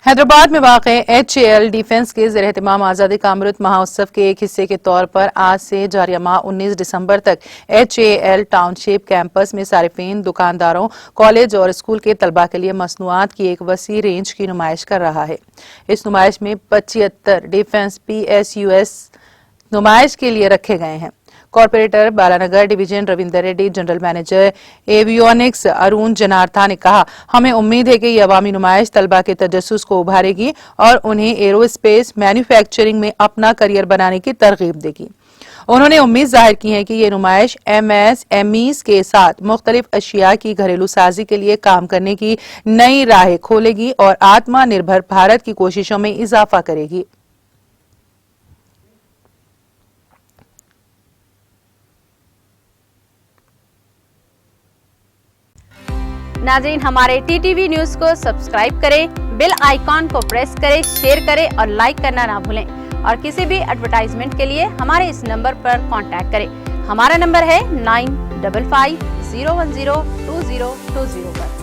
حیدرآباد میں واقع HAL defence کے زیر اہتمام آزادی کا امرت مہوتسو کے ایک حصے کے طور پر آج سے جاریہ ماہ 19 دسمبر تک HAL ٹاؤن شپ کیمپس میں صارفین، دکانداروں، کالج اور اسکول کے طلباء کے لیے مصنوعات کی ایک وسیع رینج کی نمائش کر رہا ہے۔ اس نمائش میں 75 ڈیفنس PSUs نمائش کے لیے رکھے گئے ہیں۔ Corporator Balanagar division Ravinder Reddy, general manager avionics Arun Janardhana نے کہا، ہمیں امید ہے کہ یہ عوامی نمائش طلباء کے تجسس کو ابھارے گی اور انہیں ایرو اسپیس مینوفیکچرنگ میں اپنا کریئر بنانے کی ترغیب دے گی۔ انہوں نے امید ظاہر کی ہے کہ یہ نمائش MSMEs کے ساتھ مختلف اشیاء کی گھریلو سازی کے لیے کام کرنے کی نئی راہیں کھولے گی اور آتما نربھر بھارت کی کوششوں میں اضافہ کرے گی۔ ناظرین، ہمارے TTV نیوز کو سبسکرائب کریں، بیل آئیکن کو پریس کریں، شیئر کریں اور لائک کرنا نہ بھولیں۔ اور کسی بھی ایڈورٹائزمنٹ کے لیے ہمارے اس نمبر پر کانٹیکٹ کریں۔ ہمارا نمبر ہے 9550102020 پر۔